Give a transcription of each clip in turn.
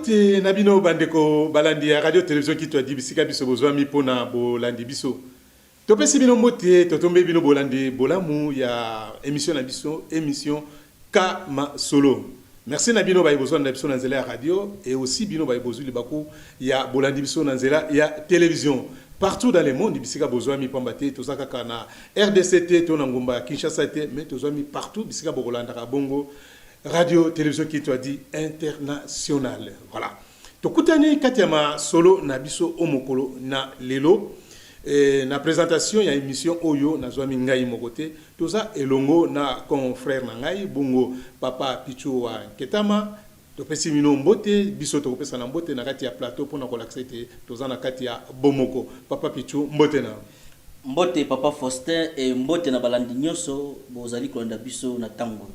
Mbote nabino bandeko balandi ya radio télévision qui to di bisika biso bozwa mi pona bolandi biso. Topesi bino mbote totombe bino bolandi bolamu ya émission na biso émission Kama Solo. Merci nabino ba bozwa na biso na nzela ya radio et aussi bino ba bozwa libaku ya bolandi biso na nzela ya télévision. Partout dans le monde, bisika bozwa mi pambate tozaka kana RDCT to na ngumba Kinshasa te mais tozwa mi partout bisika bokolanda ka bongo radio télévision qui toi dit international. Voilà. Tokutani Katiama Solo na biso omokolo na lelo na présentation ya émission Oyo na zwami ngai mokote toza elongo na confrère na ngai bongo papa Pichu wa Ketama topesi mino mbote biso tokopesa na mbote na kati ya plateau pona ko l'accepter toza na kati ya bomoko papa Pichu mbote na mbote papa Faustin et mbote na balandi nyoso bozali kolanda biso na tango.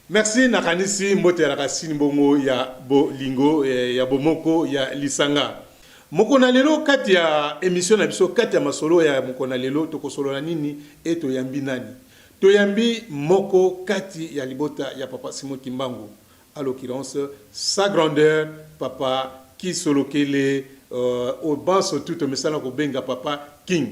Merci nakanisi mbote ya rakasini bongo ya bolingo ya bomoko ya lisanga. Mokona lelo kati ya émission na biso kati ya masolo ya mokona lelo tokosolo na nini eto yambi nani. Toyambi moko kati ya libota ya papa Simon Kimbangu. À l'occurrence sa grandeur papa Kisolokele au banso tout mesala ko benga papa King.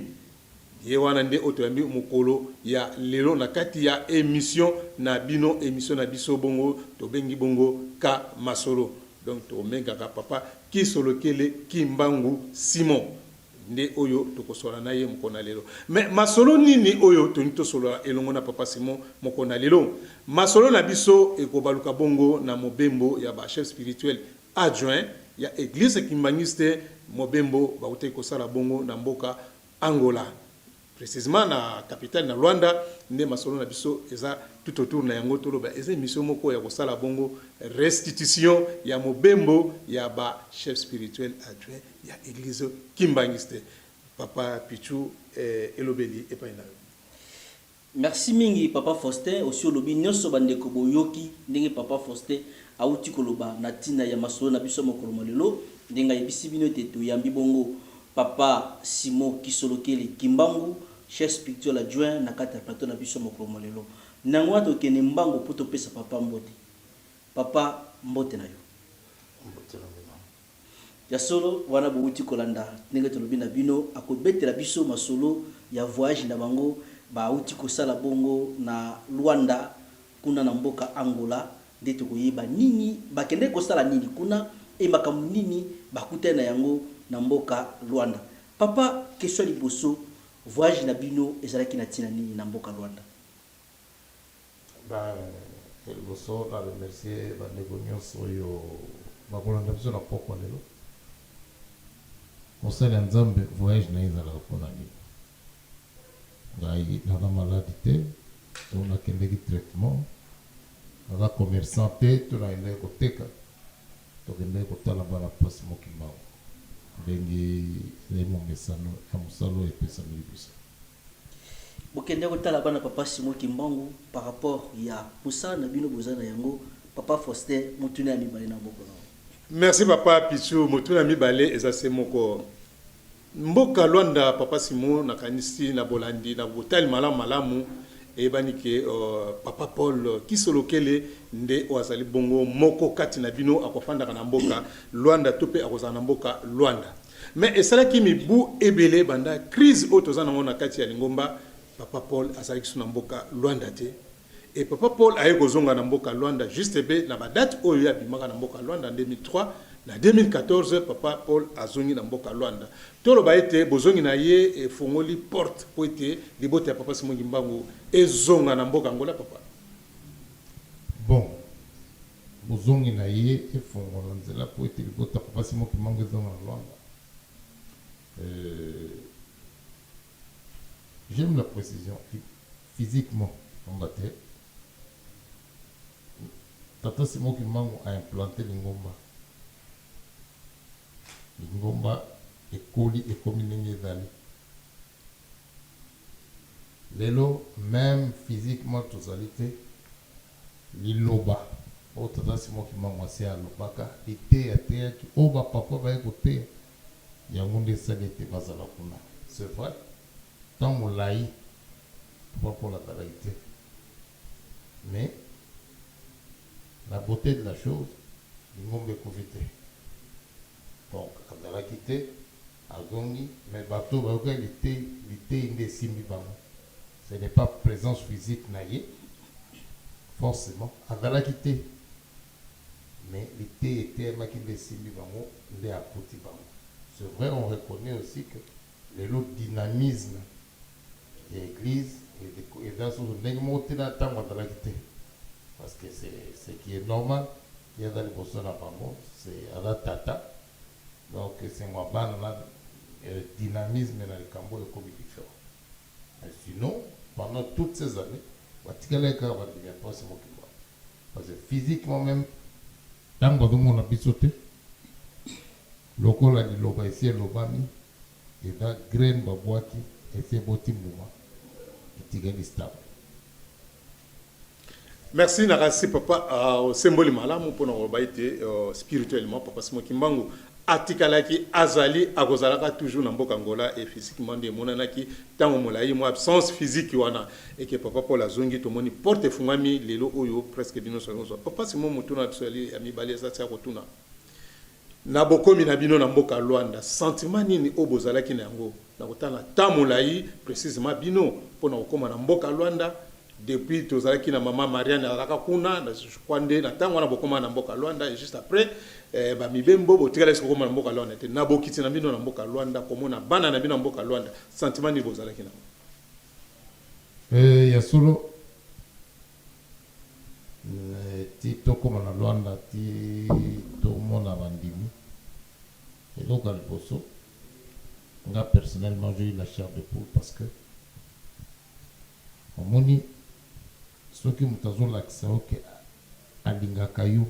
Yewana nde otoyambi mukolo ya lelo na kati ya émission na bino émission na biso bongo to bengi bongo Kama Solo. Donc to menga ka papa Kisolokele Kimbangu Simon nde oyo tokosola na ye mukona lelo. Mais masolo nini oyo tonito solo elongo na papa Simon mukona lelo. Masolo na biso ekobaluka bongo na mobembo ya ba chef spirituel adjoint ya église kimbangiste mobembo ba uté kosala bongo na mboka Angola. Précisément na capitale na Luanda nde masolo na biso eza tout autour na yango toloba eza mission moko ya kosala bongo restitution ya mobembo ya ba chef spirituel adjoint ya église kimbangiste papa Pichu elobeli epaina. Merci mingi papa Faustin aussi olobi nyonso bandeko boyoki ndenge papa Faustin auti koloba na tina ya masolo na biso mokolo malelo ndenga yebisi bino te to yambi bongo papa Simon Kisolokele Kimbangu chef spirituel adjoint na kata plateau na biso mokolo malelo nangwa to kene mbango poto pesa papa mbote papa mbote na yo mbote na bino ya solo wana bouti kolanda ndenge tolobi na bino akobetela biso masolo ya voyage na bango ba uti kosala bongo na Luanda kuna na mboka Angola ndeto koyeba nini bakende kosala nini kuna e makamu nini bakutana yango na mboka Luanda. Papa question liboso voyage na bino ezalaki na tina nini na mboka Luanda? Ba liboso na remercier ba ndeko nyonso yo bakolanda biso na poko lelo. Mosala nzambe voyage na ezala pona ni. Ngai na maladie te, on a kendeki traitement. Na commerçant te, to na ende ko teka. To kende ko tala bala place mokimao. Bengi le mongesano ya musalo epesa milibiso. Bokende ko tala bana papa Simon Kimbangu par rapport ya musala na bino bozana yango papa Faustin mutuna ya mibale na mboko na. Merci papa Pichu mutuna mibale ezase moko. Mboka Luanda papa Simon na kanisi na bolandi na botal malamu e banike papa Paul Kisolokele nde wazali bongo moko kati na bino akofanda na mboka Luanda tope akozana na mboka Luanda. Mais esala ki mibu ebele banda crise otozana ngona kati ya Lingomba papa Paul azali kisuna mboka Luanda te. Et papa Paul aye kozonga na mboka Luanda juste be na ba date oyo ya bimaka na mboka Luanda en 2003 na 2014 papa Paul azongi na mboka Luanda. Tolo ba ete bozongi na ye e fongoli porte po ete libote ya papa Simon Kimbangu ezonga na mboka Angola papa. Bon. Bozongi na ye e fongola nzela po ete libote ya papa Simon Kimbangu ezonga na Luanda. J'aime la précision physiquement en bataille. Tata Simon Kimbangu a implanté Lingomba. Lingomba ekoli ekomi ndenge ezali. Lelo même physiquement tozali te liloba o tata Simon Kimbangu ase alobaka eteya teyaki o bapapa baye koteya yango nde esali ete bazala kuna. C'est vrai tant molai papa Paul azalaki te mais la beauté de la chose Lingomba ekufi te. Donc, azalaki te, azongi, mais bateau, bayoka lité inde simbi bango. Ce n'est pas présence physique naïe, forcément. Azalaki te, mais lité était maki inde simbi bango, nde apoti bango. C'est vrai, on reconnaît aussi que le dynamisme de l'église et dans son négmoté dans temps azalaki te. Parce que c'est ce qui est normal. Il y a dans les bossons à Bango, c'est à la tata. Donc c'est moi, le dynamisme dans le Cambo est comme différent. Mais sinon, pendant toutes ces années, parce que physiquement même, dans le monde a bisoté, le col a dit l'oba ici, l'obami, et dans graine babouaki, et c'est boti mouma, et tigani stable. Merci Narasi papa au symbole malamu pour nous rebaiter spirituellement papa Simon Kimbangu atikalaki azali akozalaka toujours na mboka Angola et physiquement de monanaki tango molai mo absence physique wana et que papa Paul azongi to moni porte fungami lelo oyo presque bino so papa Simon mutuna tsali ami balesa tsa kotuna na bokomi na bino na mboka Luanda sentiment nini obozalaki na yango na kotana tamolai précisément bino pona kokoma na mboka Luanda depuis tozalaki na maman Marianne alaka kuna na kwande na tango na bokoma na mboka Luanda et juste après ba mibembo botikala siko koma na mboka Luanda te na bokiti na bino na mboka Luanda komona bana na bino na mboka Luanda sentiment ni bozalaki na ya solo ti tokoma na Luanda ti tomona bandimi et donc à liboso nga personnellement j'ai eu la chair de poule parce que omoni soki moto azolakisa oke alingaka yo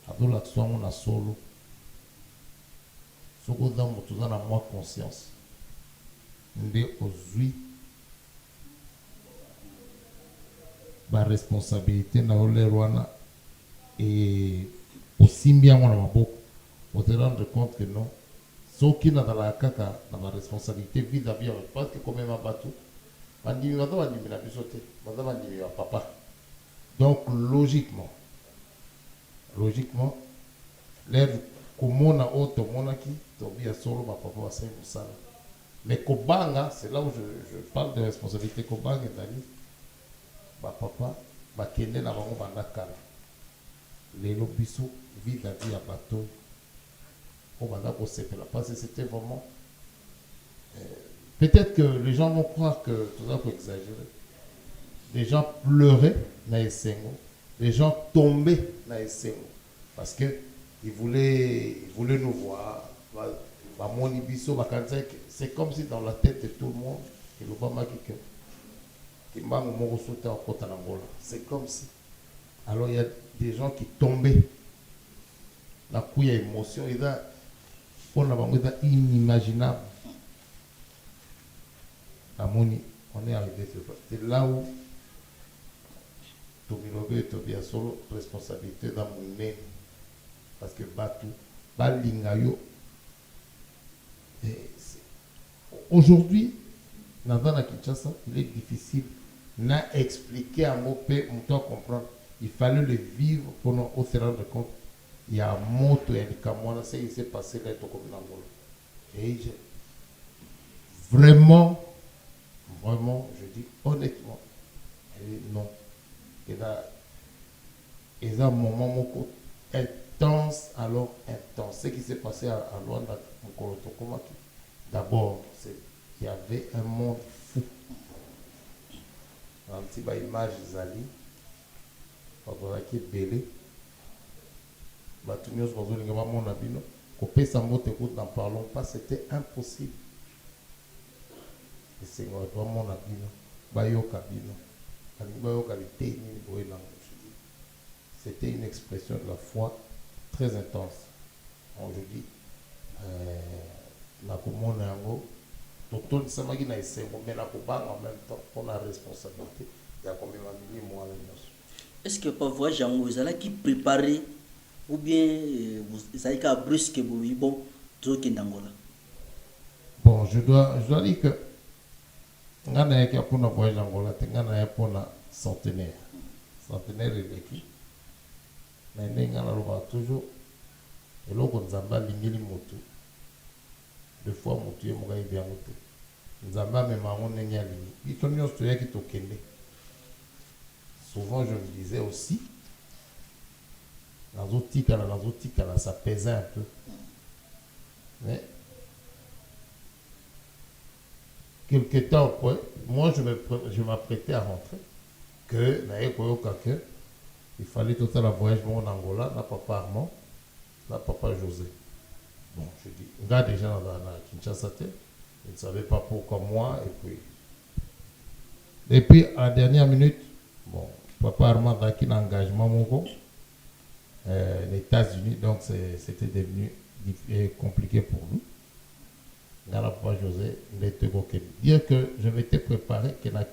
azolakisa yango na solo soki oza moto oza na mwa conscience nde ozwi baresponsabilité na yo lere wana e osimbi yango na maboko ote rendre compte que non soki nazalaka kaka na baresponsabilité vis-à-vis ya parce que komema bato bandimi baza bandimi na biso te baza bandimi ya papa donc logiquement l'air komona oyo tomonaki tobia solo bapapa basali mosala mais kobanga c'est là où je parle de responsabilité kobanga ezali bapapa bakende na bango banda kala lelo biso vis-à-vis ya bato oyo banda kosepela parce que c'était vraiment peut-être que les gens vont croire que tout ça faut exagérer. Les gens pleuraient na Essengo, les gens tombaient na Essengo parce que ils voulaient nous voir. C'est comme si dans la tête de tout le monde, c'est comme si. Alors il y a des gens qui tombaient. La couille à émotion, on a inimaginable. Amoni, on est arrivé sur place. C'est là où Tomilobe et Tobia Solo, responsabilité dans mon nez. Parce que Batu, Balingayo. Aujourd'hui, dans la Kinshasa, il est difficile d'expliquer à mon père, on doit comprendre. Il fallait le vivre pour nous se rendre compte. Il y a un mot, il y a des camoins, c'est ce qui s'est passé là, comme l'Angola. Et vraiment, je dis honnêtement, non. Et là, il y a un moment intense, alors intense. Ce qui s'est passé à Luanda, d'abord, il y avait un monde fou. Un petit image Zali, qui est belé. N'en parlons pas, c'était impossible. C'était une expression de la foi très intense. On je dis, pour la responsabilité. Est-ce que par voyage vous allez qui préparer ou bien vous allez qu'à brusque bon bon, je dois dire que ngana yake pour voyage Angola, ngana yake pour centenaire de l'équipe. Mais ngana toujours eloko nzambe alingeli motu deux fois motu ye moko ayebi yango te nzambe amema yango ndenge alingi biso nyonso toyaki tokende souvent je me disais aussi nazotikala ça pesait un peu mais quelque temps après moi je m'apprêtais à rentrer que naye koyoka que il fallait tout la voyage en Angola na papa Armand na papa José. Bon, je dis, regarde déjà dans Kinshasa, je ne savais pas pourquoi moi, et puis à la dernière minute, bon, papa Armand a un engagement les États-Unis, donc c'était devenu compliqué pour nous. Dans la papa José, dire que je m'étais préparé, que na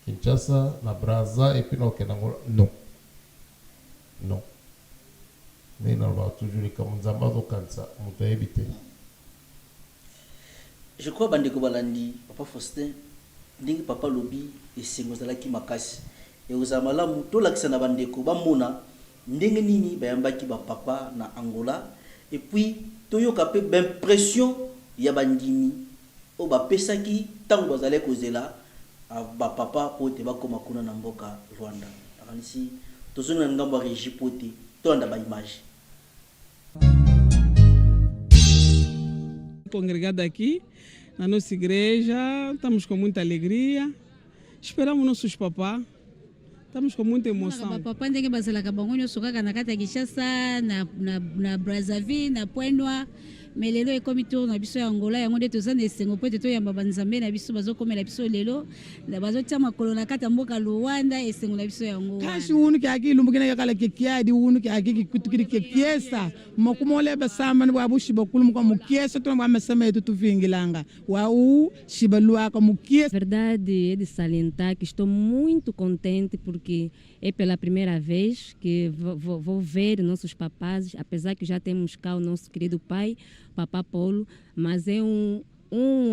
Kinshasa, na Brazza, et puis non, non. Mais on va toujours les je crois bandeko balandi papa Faustin ndingi papa lobi esengo zalaki makasi et ozamala muto lakisa na bandeko bamona ndenge nini bayambaki ba papa na Angola et puis toyoka pe d'impression ya bandimi o ba pesaki tango bazale kozela ba papa pote bakoma kuna na mboka Rwanda akanisi tozona ngambo régie pote to anda ba image. Congregado aqui na nossa igreja, estamos com muita alegria. Esperamos nossos papás. Estamos com muita emoção. Papa ndenge bazela kabangonyo sokaka na kata Kinshasa na Brazzaville na Pointe-Noire. Mais lelo ekomi tour na biso ya Angola yango nde tozana esengo po te toyamba banzambe na biso bazokomela biso lelo na bazotia makolo na kata mboka Luanda esengo na biso yango kashi unu kyaki lumbukina yakala kekiadi unu kyaki kutukiri kekiesa makumole basamba ni babushi bakulu kwa mukiesa to bamasama yetu tuvingilanga wa u shibalua kwa mukiesa. Verdade é de salientar que estou muito contente porque é pela primeira vez que vou ver nossos papás, apesar que já temos cá o nosso querido pai, Papa Paulo, mas é um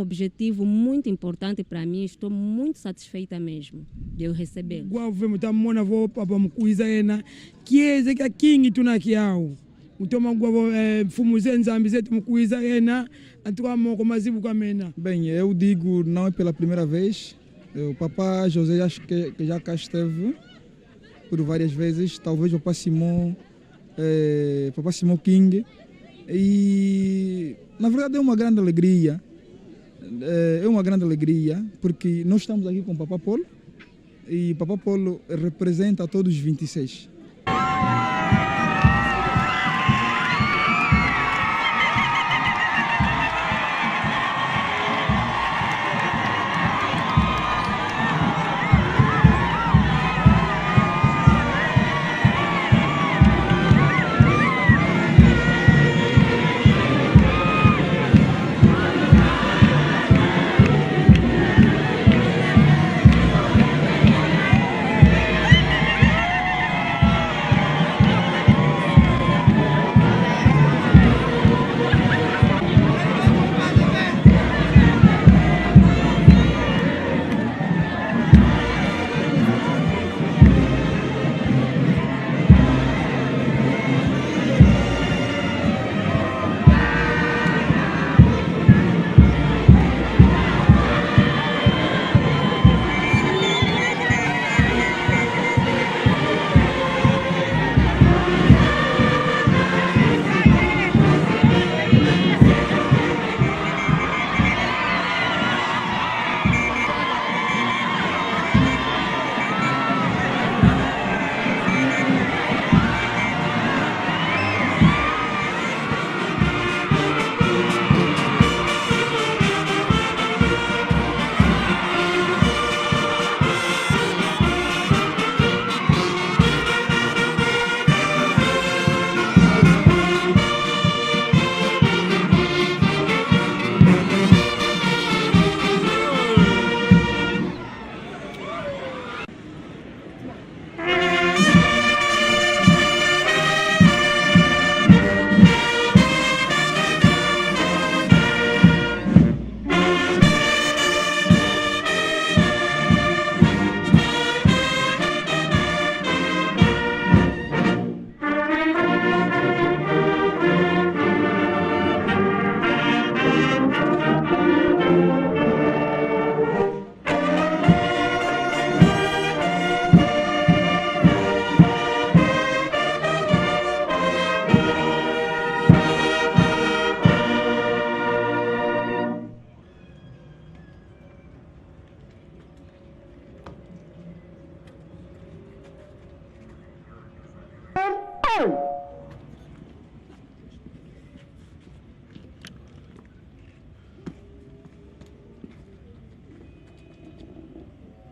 objetivo muito importante para mim. Estou muito satisfeita mesmo de eu recebê-lo. Guavemo tamona vo papa mkuiza ena kieze ka kingi tunakiao utoma guavo fumuze nzambi zetu mkuiza ena antuka moko mazibu kamena. Bem, eu digo não é pela primeira vez. O Papa José acho que já cá esteve por várias vezes, talvez o Papa Simão King. E na verdade é uma grande alegria, porque nós estamos aqui com o Papa Paulo e o Papa Paulo representa todos os 26.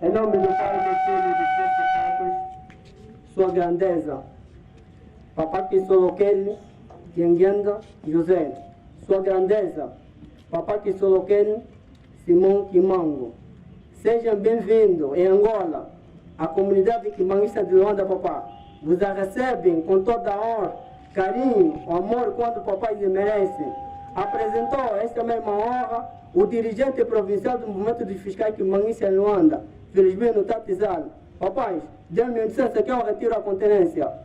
Em nome do Pai, do Filho e do Espírito Santo, sua grandeza. Papá Kisoloken, Yengyanda José, sua grandeza. Papá Kisoloken, Simão Kimango. Sejam bem-vindos em Angola, a comunidade quimanguista de Luanda, papá. Vos recebem com toda a honra, carinho, amor quando o papai lhe merece. Apresentou esta mesma honra o dirigente provincial do movimento dos fiscais quimanguistas em Luanda, Felizmino Tatizal. Papai, dê-me licença que eu retiro a continência.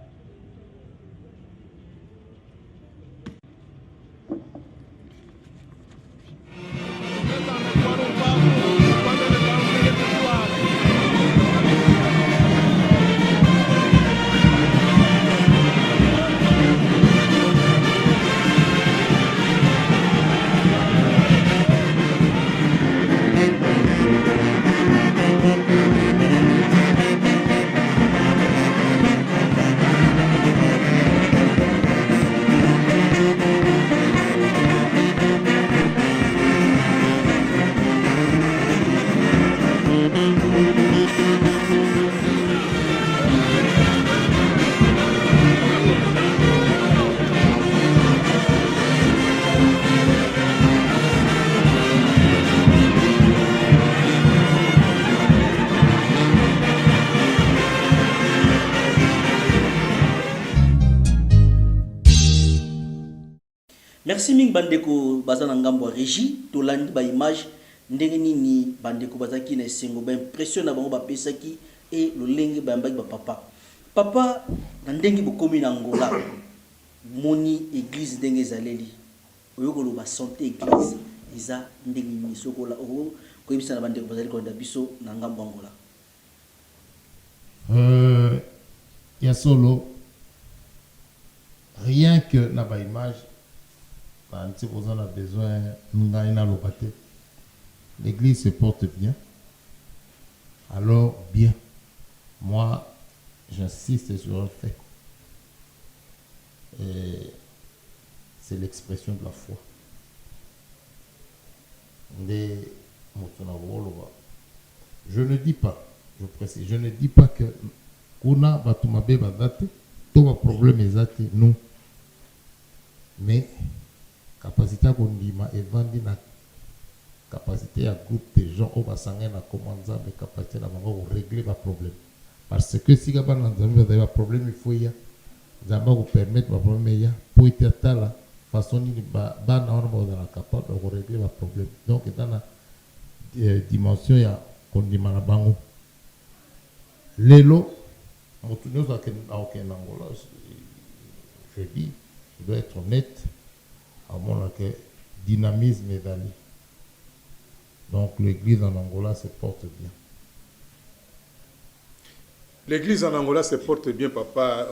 Merci mingi bandeko baza na ngambo ya régie tolandi ba image ndenge nini bandeko bazaki na esengo ba impression na bango bapesaki et lolenge bayambaki ba papa na ndenge bokomi na Angola moni église ndenge ezaleli oyokolo ba santé église iza ndenge nini sokola o koyebisa na bandeko bazali konda biso na ngambo Angola. Ya solo rien que na ba image si vous en avez besoin, l'église se porte bien. Alors, bien. Moi, j'insiste sur un fait. C'est l'expression de la foi. Je ne dis pas, je précise, je ne dis pas que Kuna Batumabe Badate, tout le problème est zate, non. Mais capacité à kondima et vendre na capacité à groupe de gens au basangé na commenza mais capacité na bango régler le problème parce que si gaba na nzambe ba problème il faut ya nzamba ko permettre ba problème ya pour être tala façon ni ba na on ba capable de régler le problème donc dans la dimension ya kondima na bango lelo mutu nyoso akena Angola je dis je dois être honnête à mon avis, dynamisme est d'aller. Donc l'église en Angola se porte bien. L'église en Angola se porte bien, papa.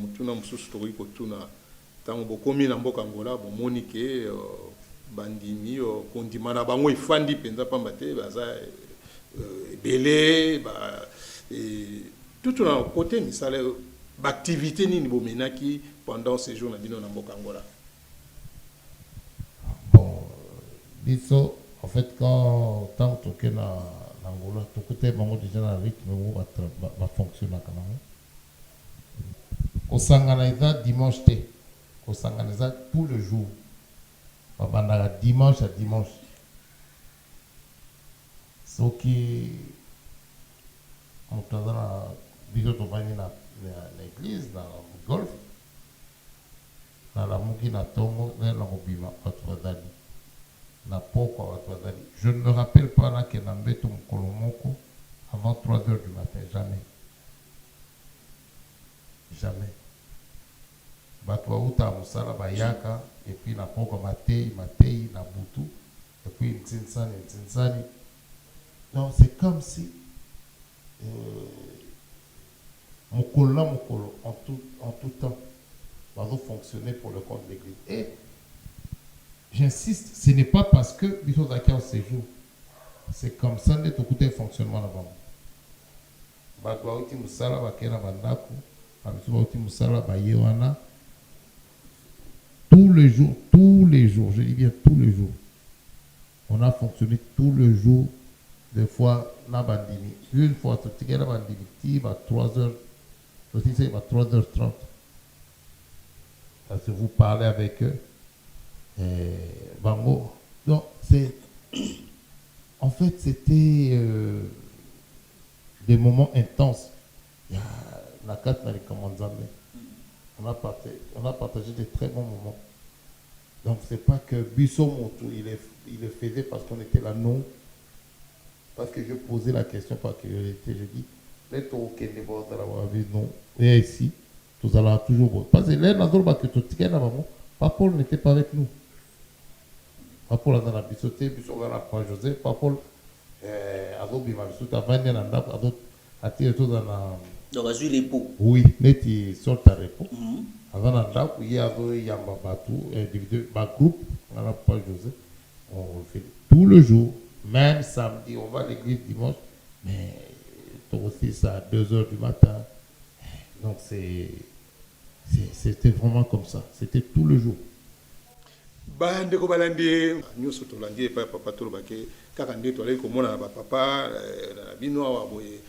Mutuna msustouri kotuna. Tango bokomi na mboka Angola, bomonike, bandimi, kondimana bango ifandi penza pambate, baza belé, tout un côté misale, activité ni bomenaki pendant ces jours na bino na mboka Angola. Biso, en fait, quand tant que na Angola, tout côté bango déjà na rythme où va fonctionner quand même. Kosangana dimanche té, kosangana tout le jour. Babanda dimanche à dimanche. Ce qui mutazana biso to bani na l'église na golf. Na la muki na tongo na ngobima patrodali. Je ne me rappelle pas là qu'il y a un Kolomoko avant 3 heures du matin. Jamais. Jamais. Batouaouta Moussala Bayaka, et puis na Poko Matei, na Boutou, et puis Ntinsani. Non, c'est comme si Mokolo, en tout temps, va fonctionner pour le compte de l'église. Et j'insiste, ce n'est pas parce que les choses acquièrent ce séjour. C'est comme ça que tout côté fonctionnement là-bas. Batouaouti Moussala Bakena Bandaku, Batouaouti Moussala Bayewana. Tous les jours, je dis bien tous les jours. On a fonctionné tout le jour des fois, na bandini. Une fois, tu as bandini, il va 3h, il va 3h30. Parce que vous parlez avec eux. Bango. Donc, c'est. En fait, c'était des moments intenses. Il y a la carte dans les commandes. On a partagé de très bons moments. Donc, c'est pas que Bissot Moto, il le faisait parce qu'on était là, non. Parce que je posais la question par curiosité. Je dis, les taux qui ne vont pas l'avoir vu, non. Et ici, tout allons toujours. Parce que là, Papa n'était pas avec nous. Papa dans la Bissoté, Bissot dans la José, Papa, Adobe Mabissot, avant de à tirer tout dans la. Donc, à jouer les pots. Oui, neti sort à repos. Avant d'entendre, il y a un individu, un groupe, on n'a pas José. On fait tout le jour, même samedi, on va à l'église dimanche, mais aussi ça à 2h du matin. Donc c'était vraiment comme ça, c'était tout le jour. Ndeko balandi nyonso tolandi epai papa tolobake kaka nde toalaki komona na bapapa na bino awa boye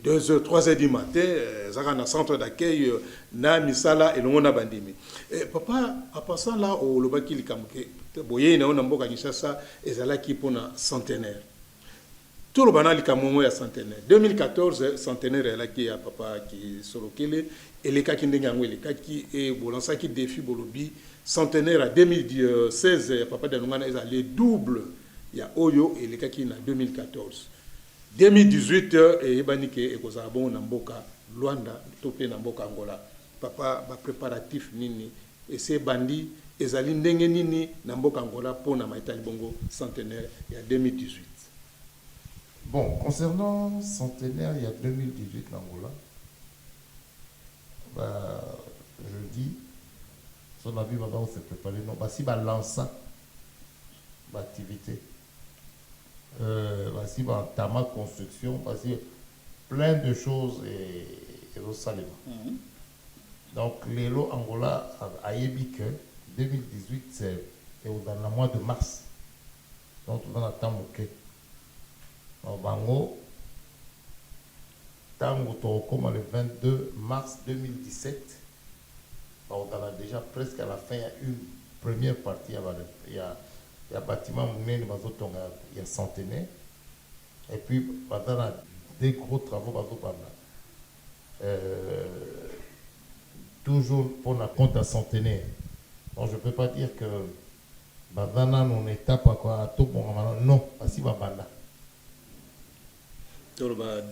2h 3h du matin ezaka na centre d'accueil na misala elongo na bandimi papa en passant là olobaki likambo ke boye na mboka Kinshasa ezalaki mpona centenaire toloba na likambo ya centenaire 2014 centenaire elaki ya papa ki Solokele elekaki ndenge yango elekaki e bolansaki défi bolobi centenaire à 2016, Papa Danungana est allé double. Il y a Oyo et les Kakina 2014. 2018, et Ebanike et Kozabon Namboka, Luanda, Topé Namboka Angola. Papa, ba préparatif nini. Et c'est bandi, et Zali Ndenge nini, Namboka Angola, pour Namaïta Bongo centenaire, il y a 2018. Bon, concernant centenaire, il y a 2018 Angola. Je dis. On a vu maintenant on s'est préparé non bah si bah lança l'activité bah si bah tama construction bah si plein de choses et au Salema. Donc les lots Angola a émis que 2018 c'est dans le mois de mars donc on attend moqué donc bango tango to comme le 22 mars 2017. On a déjà presque à la fin, il y a une première partie, il y a un bâtiment, il y a centenaire, et puis pendant des gros travaux, toujours pour la compte à centenaire. Donc je ne peux pas dire que dans mon étape, non, parce que banda.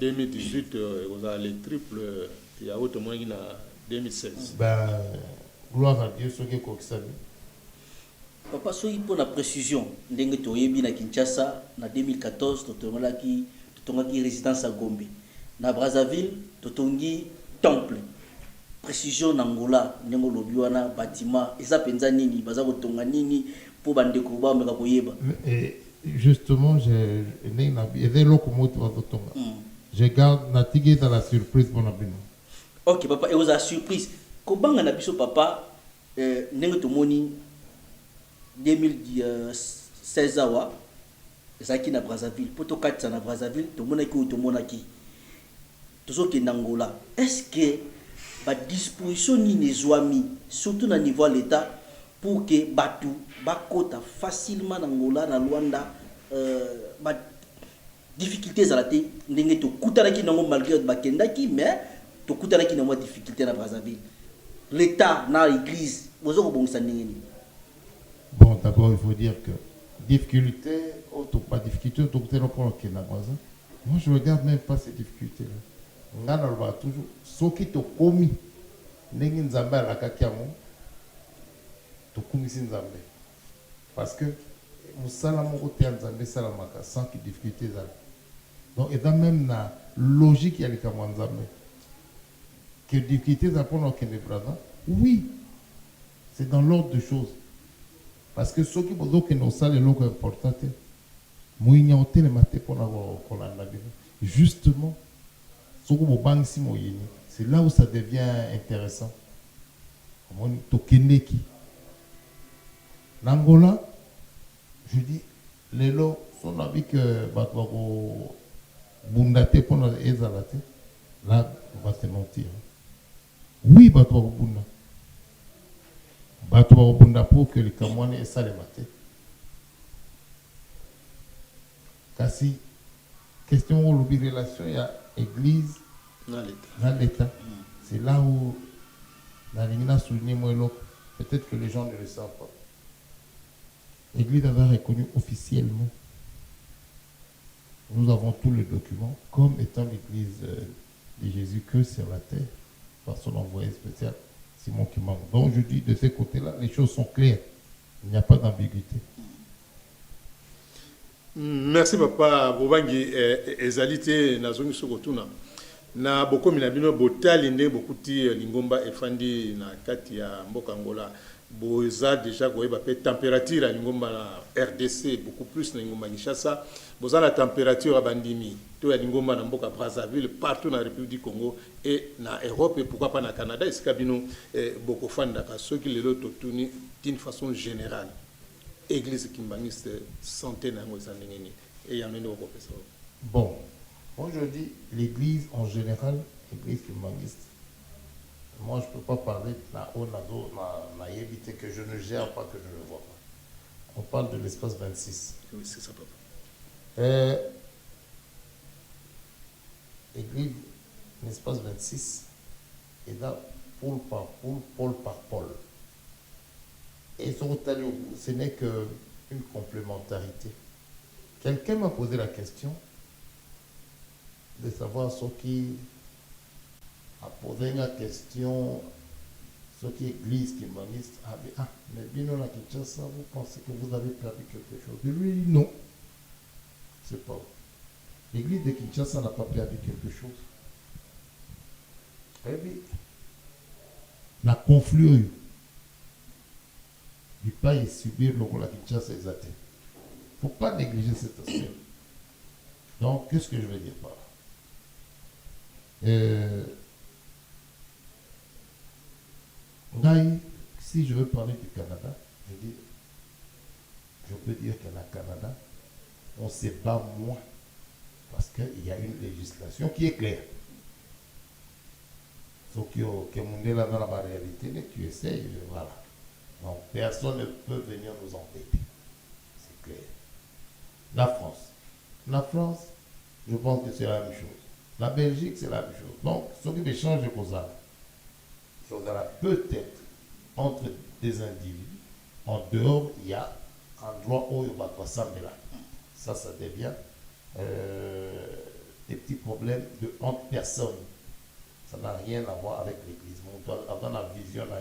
2018, vous avez les triples, il y a autre moins 2016. Gloire à Dieu, ce qui est comme ça. Papa, soki pour la précision, ndenge toyebi na Kinshasa na 2014 totongaki résidence à Gombe. Na Brazzaville totongi temple. Précision na Angola ndenge lobi wana bâtiment eza penza nini baza kotonga nini pour bandeko ba meka koyeba. Justement, je garde natigué dans la surprise pour abino. Ok papa, et vous a surprise. Kobanga na biso papa ndenge tomoni 2016 awa ezaki na Brazzaville. Poto katsa na Brazzaville tomonaki tozoki na Angola. Est-ce que ba disposition ni nezwami surtout na niveau de l'état pour que batu bakota facilement na Angola na Luanda ba difficultés à la té ndenge to kutanaki nango malgré bakendaki mais to kutanaki na mo difficulté na Brazzaville. L'état na l'église bozo ko bongisa ndenge ni. Bon, d'abord il faut dire que difficulté auto pas difficulté auto non pour que na Brazzaville. Moi je regarde même pas ces difficultés là. Ngana ba toujours soki to komi ndenge nzambe la kakiamo to komi si nzambe. Parce que musala moko te nzambe sala maka sans que difficulté za. Donc et dans même la logique ya likamwa nzambe. Que difficulté za pour que les Brazzaville. Oui. C'est dans l'ordre des choses. Parce que ceux qui bozo que nos salles loko importante moyinya hôtel maté pour la kolanda bien. Justement c'est là où ça devient intéressant. L'Angola, je dis, les lots on a vu que Batouako Bundate pour nous ezalate, là, on va se mentir. Oui, Batouako Bunda. Batouako Bunda pour que les Kamouane et ça les maté. Kasi, question où l'oubli relation, il y a église dans l'État. C'est là où la ligne a souligné moi peut-être que les gens ne le savent pas. L'Église avait reconnu officiellement. Nous avons tous les documents comme étant l'Église de Jésus que sur la terre par son envoyé spécial Simon Kimang. Donc je dis de ce côté-là, les choses sont claires. Il n'y a pas d'ambiguïté. Merci papa Bobangi ezalité nazongi sokotuna na bokomi na bino botali nde bokuti lingomba efandi na kati ya mboka Angola boza déjà koyeba pe température ya lingomba na RDC beaucoup plus na lingomba Kinshasa boza na température ya bandimi to ya lingomba na mboka Brazzaville partout na République du Congo et na Europe et pourquoi pas na Canada esika bino bokofanda ka soki lelo totuni d'une façon générale Église kimbangiste santé nango ezandengeni et yamene au professeur. Bon, moi je dis l'église en général, l'église kimbangiste. Moi je ne peux pas parler de la haut na éviter que je ne gère pas, que je ne vois pas. On parle de l'espace 26. Oui, c'est ça papa. Église, l'espace 26 est là pôle par pôle, pôle par pôle. Et ce n'est qu'une complémentarité. Quelqu'un m'a posé la question de savoir ce qui a posé la question, ce qui est église qui m'aniste. Ah, mais bien on a Kinshasa, vous pensez que vous avez perdu quelque chose? De lui, non. C'est pas vrai. L'église de Kinshasa n'a pas perdu quelque chose. Eh bien, la confluence du pas et subir le rôle à Kinshasa est athée. Il ne faut pas négliger cet aspect. Donc, qu'est-ce que je veux dire par là? Si je veux parler du Canada, je peux dire qu'au Canada, on ne se bat moins parce qu'il y a une législation qui est claire. Sauf que là dans la réalité, tu essayes, voilà. Donc, personne ne peut venir nous embêter. C'est clair. La France, je pense que c'est la même chose. La Belgique, c'est la même chose. Donc, ce qui échange de causes, peut-être entre des individus, en dehors, il y a un droit où il va s'assembler là. Ça devient des petits problèmes entre personnes. Ça n'a rien à voir avec l'église. On doit avoir la vision là.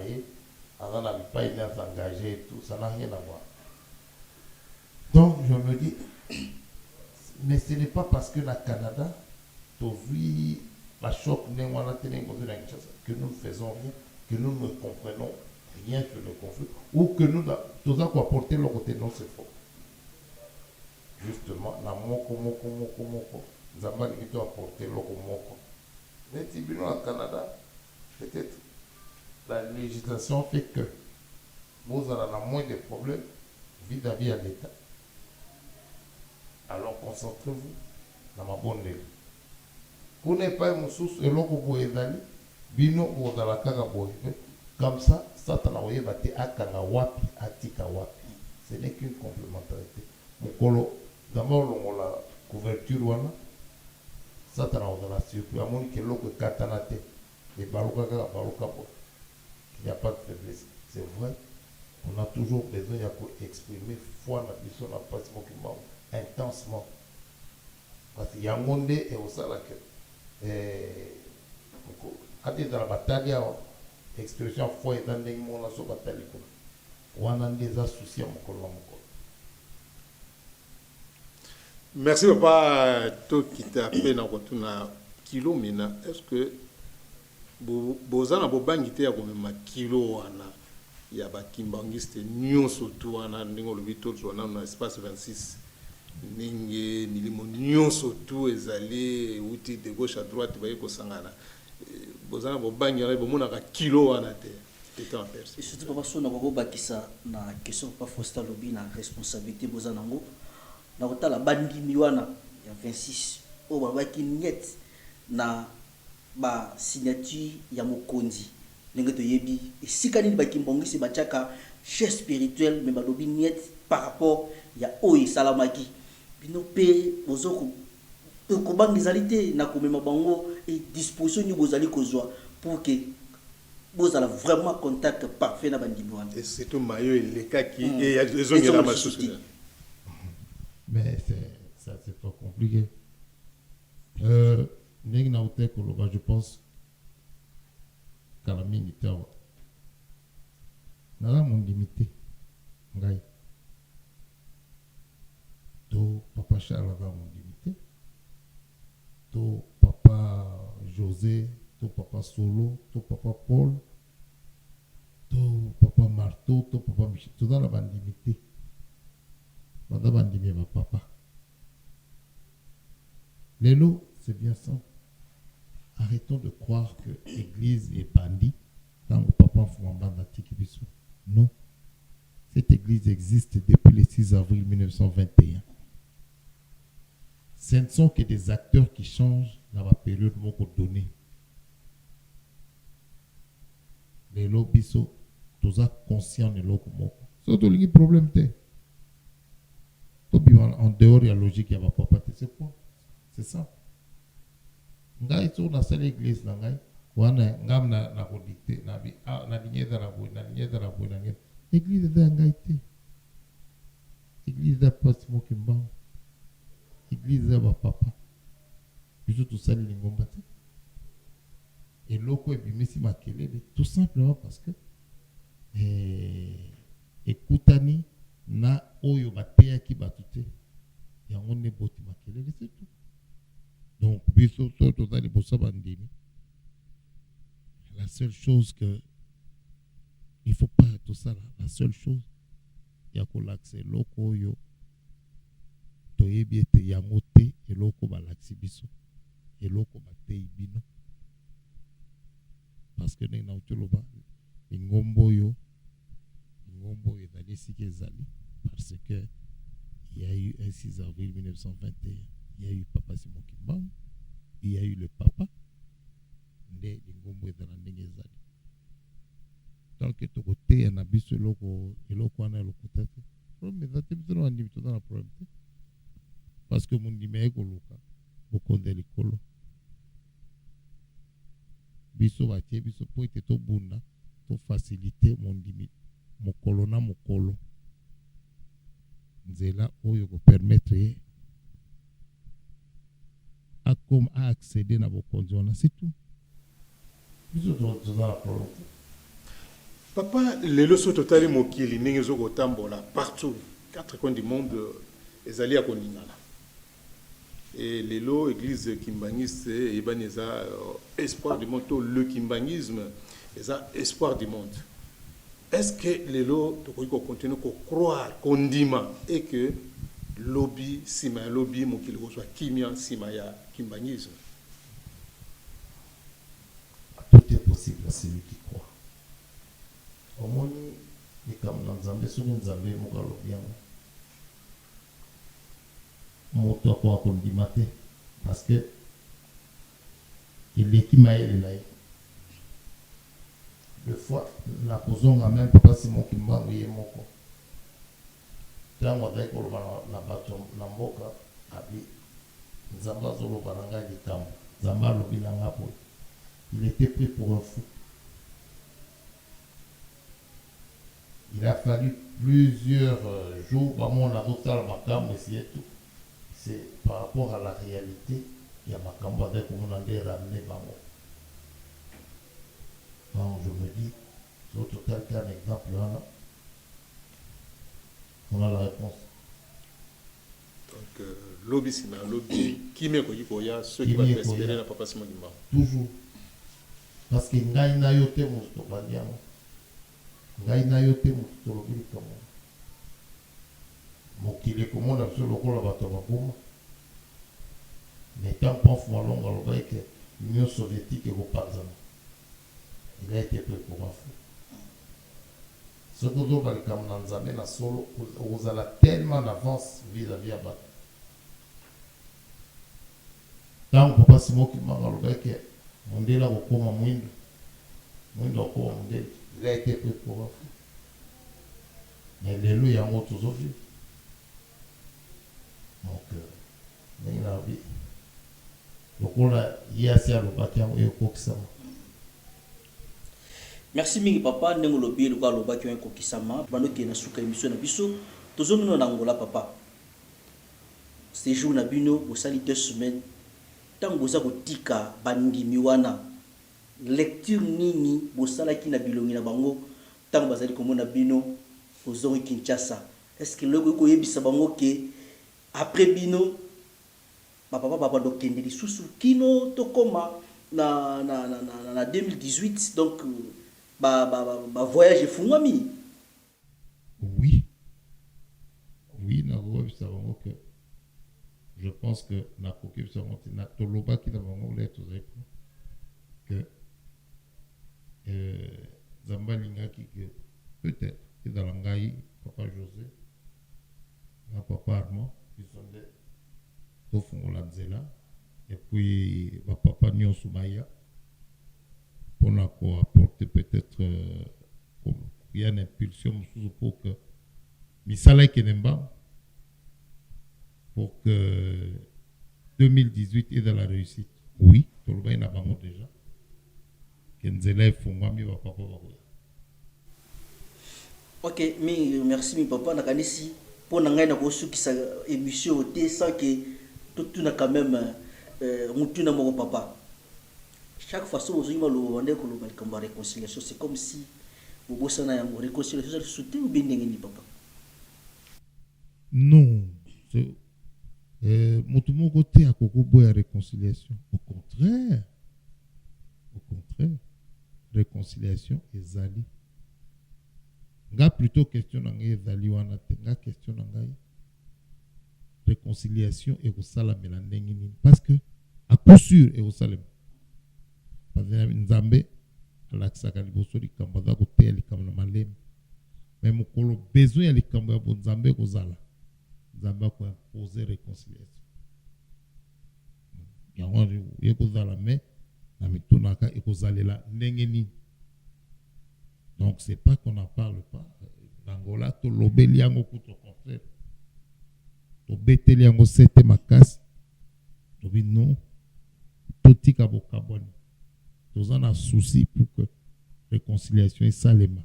Avant n'a pas été engagé et tout, ça n'a rien à voir. Donc je me dis, mais ce n'est pas parce que le Canada, la choc que nous ne faisons rien, que nous ne comprenons rien sur le conflit, ou que nous avons apporté le côté non, c'est faux. Justement, nous avons apporté le côté. Mais si nous au Canada, peut-être la législation fait que vous avez moins de problèmes vis-à-vis de l'État. Alors concentrez-vous dans ma bonne ligne. Vous n'êtes pas une source et l'on vous est allé, bino ou dans la cagaboye. Comme ça, ça t'en a envoyé battre à Kangawapi, à Tikawapi. Ce n'est qu'une complémentarité. Mokolo, d'abord, on a la couverture, ça t'en a envoyé dans la circuit. À mon que l'on est katanate, et baluka, il n'y a pas de faiblesse. C'est vrai, on a toujours besoin d'exprimer foi dans la mission, dans le passement intensement. Parce qu'il y a un monde et au salaire que quand il est dans la bataille, l'expression foi est dans le monde sur la bataille. On a des associés à mon collègue. Merci papa to qui t'a fait dans votre kilo mina. Est-ce que bozana bobangité ya komema kilo wana ya bakimbangiste nyonso tu wana ndingo lobito zwana na espace 26 ninge milimo nyonso tu ezali uti de gauche à droite baye ko sangana bozana bobangira bomona ka kilo wana te étant en perse. Et surtout papa sona ko bakisa na question pas Foster lobi na responsabilité bozana ngo na kotala bandimi wana ya 26 oyo balobaki net na signature ya mokonzi ndenge toyebi esika nini bakimbongisi batiaka chef spirituel me balobi net par rapport ya oyo esalamaki bino mpe kobanga ezali te na komema bango e disposition nini bozali kozwa pour que bozala vraiment contact parfait na bandimi wana et surtout mayo elekaki et ezongela masusu. Mais c'est trop compliqué. Je pense qu'à la minute, on a mon limité. To papa Charles avait mon limité. To papa José, to papa Solo, to papa Paul, to papa Marteau, to papa Michel. Tout dans la bande limitée. Madame ma papa. Lélo, c'est bien simple. Arrêtons de croire que l'église est bandit dans le papa Fouamba Natikibiso. Non. Cette église existe depuis le 6 avril 1921. Ce ne sont que des acteurs qui changent dans la période donnée. Lélo Biso, tous conscients de l'autre. C'est un problème. En dehors de la logique, il y a papa. C'est quoi? C'est ça. Ngai so na sala église na ngai wana ngam na ko dicter na bi na ligneda la boy na ngai église da ngai te église da pasimo kimba église da papa biso to sala lingomba te et loko e bimisi makelele tout simplement parce que ekutani na oyo bateya ki batute yango ne boti makelele c'est tout. Donc, la seule chose que il ne faut pas tout ça là. La seule chose, il y a qu'on l'accès loko yo, toyebi ete yangote et loko ba l'accès biso et loko ba teibino. Parce que na utoloba ingombo yo dali sike zali parce que il y a eu un 6 avril 1921. Il y a eu Papa Simon Kimbang, il y a eu le Papa, Nde Ngombo et Darandengezali. Donc, tu as côté un abus sur l'eau, et l'eau qu'on a le côté. Mais ça, tu as un dans la problème. Parce que mon dimé est coloca, beaucoup de l'école. Biso batie, biso pour être tout bunda, pour faciliter mon dimé, mon colonna, mon colo. Nzela, oyo ko permettre à comme à accéder à vos conditions, c'est tout. Papa, les leçons totales mokili n'engezo kotambola partout, 4 coins du monde, les alliés à Koningala. Et les lots, église kimbangiste, et ben les espoir du monde, le kimbangisme, les espoir du monde. Est-ce que les lots, tu continuer à croire qu'on dit et que lobby, sima lobby, mon qu'il reçoit kimia, sima ya kimbanisme. Tout est possible à celui qui croit. Au moins, les camarades Nzambé, ceux qui Nzambé, mon gars, bien. Mon toit quoi qu'on dit matin, parce que il est qui m'a aidé là. Deux fois, la posons à même papa Simon qui m'a envoyé mon corps. Tango dai ko na bato na mboka abi Nzamba zolo baranga likambo Nzamba lobi na ngapo il était pris pour un fou. Il a fallu plusieurs jours vraiment on a total makambo et tout. C'est par rapport à la réalité il y a makambo avec comment on a ramené bango. Donc je me dis au total qu'un exemple là on a la réponse. Donc, lobby, c'est un lobby qui met ceux qui vont espérer la papa Simon Kimba. Toujours. Parce que ngai na yote musto bandiamo. Ngai na yote musto lobby comme mokile comme on a sur le rôle à Batabakuma. Mais tant qu'on fait longue à l'oreille que l'Union soviétique est au Parzan. Il a été pris pour un fou. Ce que vous avez comme dans Nzambe na solo, vous allez tellement en avance vis-à-vis à battre. Tant que papa Simon qui m'a dit que mon Dieu là au coma moindre, moindre au coma mon Dieu, il a été pris pour faire. Mais les loups y en ont toujours vu. Donc, il y a vie. Donc là, il y a assez à le bâtir et au coxama. Merci mingi papa ndenge lobi luka loba ki ko kisama bano ke na suka émission na biso tozono na ngola papa. Séjour na bino au sali 2 semaines tant boza ko tika bandimi wana lecture nini bosala ki na bilongi na bango tant bazali komona bino ozongi Kinshasa. Est-ce que loko ko yebisa bango ke après bino papa do kende di susu kino to koma na 2018 donc voyage fungami. Oui, que je pense que na koki na toloba ki na bango le que Zamba lingaki que peut-être que dans l'angai papa José na papa Armand ils sont des tofungola nzela et puis papa nyonso maya pour apporter peut-être il y a une impulsion pour que misala kenemba pour que 2018 est dans la réussite. Oui, tout le monde a bango déjà. Kenzela fungwami wa papa wa. OK, mais merci mi papa nakanisi pour ngai na ko sukisa émission te sans que tout na quand même mutu na moko papa. Chaque fois que vous avez une réconciliation, c'est comme si vous avez une réconciliation, vous soutien ou bien papa? Non. Mon côté à Kokobo et réconciliation. Au contraire. Réconciliation et Zali. Nga plutôt question d'angai Zali wana tenga question d'angai réconciliation et au salam parce que à coup sûr et au salam. Parce que Nzambe alakisaka liboso likambo aza koteya likambo na malemi me mokolo besoin ya likambo ya bonzambe kozala Nzambe akoimpose réconciliation yango ekozala me na mitunaka ekozalela ndenge nini. Donc c'est pas qu'on n'en parle pas. L'Angola tolobeli yango kuto au contraire tobeteli yango sete makasi tobi non totika bokabwani. Nous avons un souci pour que la réconciliation est salema.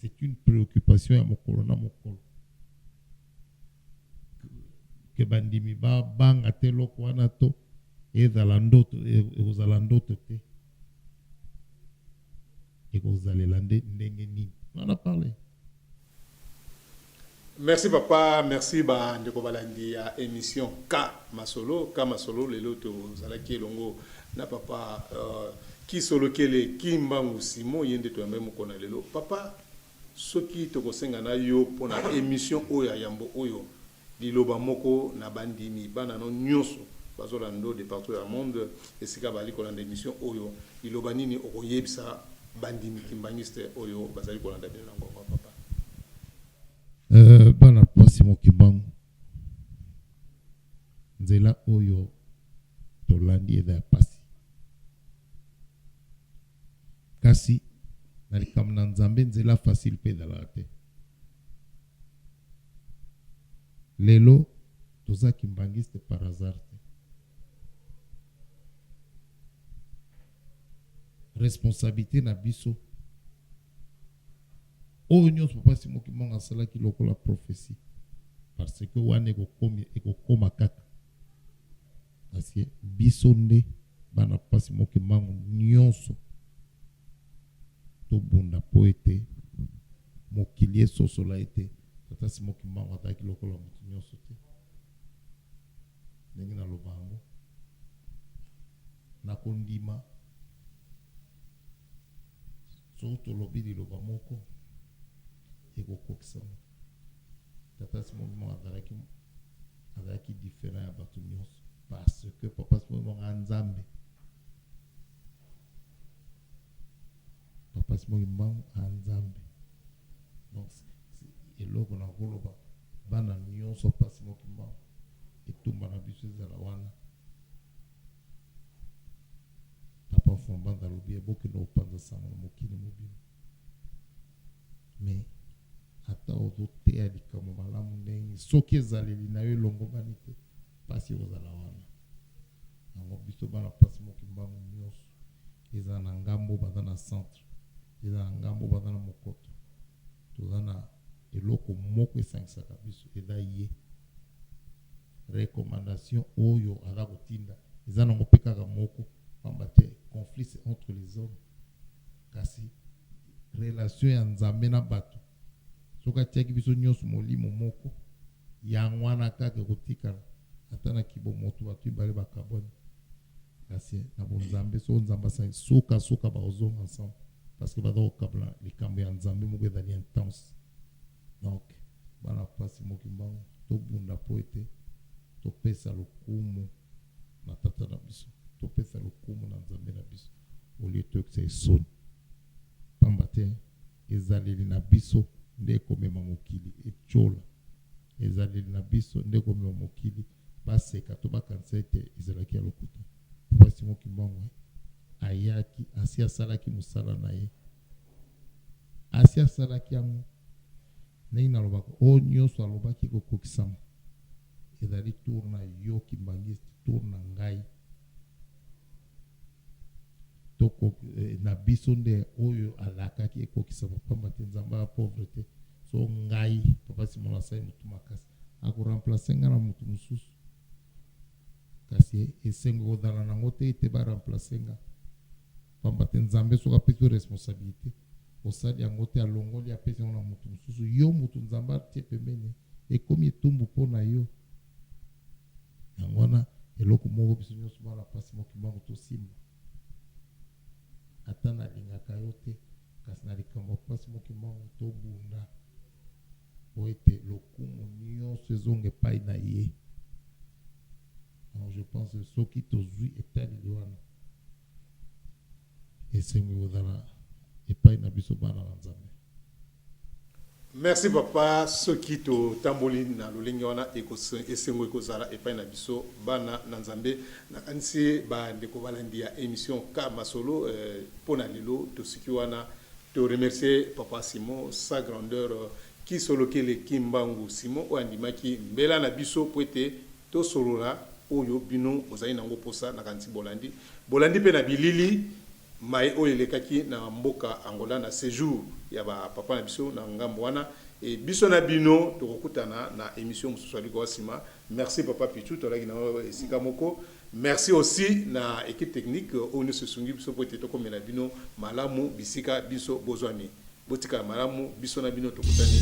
C'est une préoccupation à mon colonna, mon col. Que bandimi ba banga telo kwanato et zalandoto et aux alandoto te. Et aux alelande ndengeni. On en a parlé. Merci papa, merci ba ndeko balandi ya émission K Masolo le loto zalaki longo na papa qui solo kele kimbangu Simon yende to yambe mukona lelo papa soki to kosenga na yo pona émission oyo yambo oyo liloba moko na bandimi bana no nyonso bazolando de partout dans le monde esika bali kolanda émission oyo liloba nini okoyebisa bandimi kimbangiste oyo bazali kolanda bino nango papa. Bana pasi mokimbangu nzela oyo tolandi eza pasi kasi na likambo na Nzambe nzela facile pe ezalaka te. Lelo toza kimbangiste par hasard te. Responsabilité na biso oyo nyonso papa Simon Kimbangu asalaki lokola prophétie parce que wana ekokoma kaka kasi biso nde bana papa Simon Kimbangu nyonso tobunda po ete mokili esosola ete tata Simon Kimbangu azalaki lokola moto nyonso te ndenge naloba yango nakondima so tolobi liloba moko ekokokisama tata Simon Kimbangu azalaki différent ya bato nyonso parce que papa Simon Kimbangu anzambe papa Simon Kimbangu anzambe donc eloko na koloba bana nyonso pasi mokimba etumba na biso ezala wana papa fombanda alobi ebokende kopanza sango na mokili mobile mais ata ozoteya likambo malamu ndenge soki ezaleli na yo elongobani te mpasi kozala wana yango biso bana mpasi mokimbango nyonso eza na ngambo baza na centre eza na ngambo baza na mokoto toza na eloko moko esangisaka biso eza ye recommandation oyo aza kotinda eza nango mpe kaka moko pamba te conflit c'est entre les hommes kasi relation ya nzambe na bato soki atiaki biso nyonso molimo moko yango wana kaka ekotikala ata na kibomoto bato mibale bakaboni kasi na bonzambe so nzambe asali suka bakozonga ensemble parce que baza kokabla likambo ya nzambe moko ezali intense donc bana mpasi mokimbango tobunda po ete topesa lokumu na tata na biso topesa lokumu na nzambe na biso olie toyokisa esoni pamba te ezaleli na biso nde ekomema mokili etiola ezaleli na biso nde ekomema mokili baseka to bakanisa ete ezalaki ya lokuta mpasi mokimbango ayaki asi asalaki mosala na ye asi asalaki yango ndenge nalobaka oyo nyonso alobaki kokokisama ezali tour na yo kimbangiste tour na ngai toko na biso nde oyo alakaki ekokisama pamba te nzambe ya pauvre te so ngai papa simona asali motu makasi akoremplace nga na motu mosusu kasi esengo kozala nango te ete baremplace nga pamba te nzambe soki apesi responsabilité osali yango te alongoli apesi yango na motu mosusu yo motu nzambe atie pembeni ekomi etumbu mpo na yo yango wana eloko moko biso nyonso bana mpasi mokimbango tosimba ata nalingaka yo te kasi na likambo mpasi mokimbango tobunda po ete lokumu nyonso ezonga epai na ye. Alors je pense que soki tozwi etaleli wana esengi kozala epai na biso bana na nzambe. Merci papa soki totamboli na lolenge wana esengo ekozala epai na biso bana na nzambe nakanisi bandeko balandi ya émission ka masolo mpona lelo tosiki wana to remercier papa Simon sa grandeur ki solokele kimbangu Simon oyo andimaki mbela na biso po ete tosolola oyo bino ozali nango posa nakanisi bolandi mpe na bilili mai oyo elekaki na mboka Angola na séjour ya ba papa na biso na ngambo wana et biso na bino tokokutana na émission mosusu aliko wasima. Merci papa Pichu tolaki na esika moko. Merci aussi na équipe technique oyo se sungi biso po ete tokomela bino malamu bisika biso bozwani botika malamu biso na bino tokutani.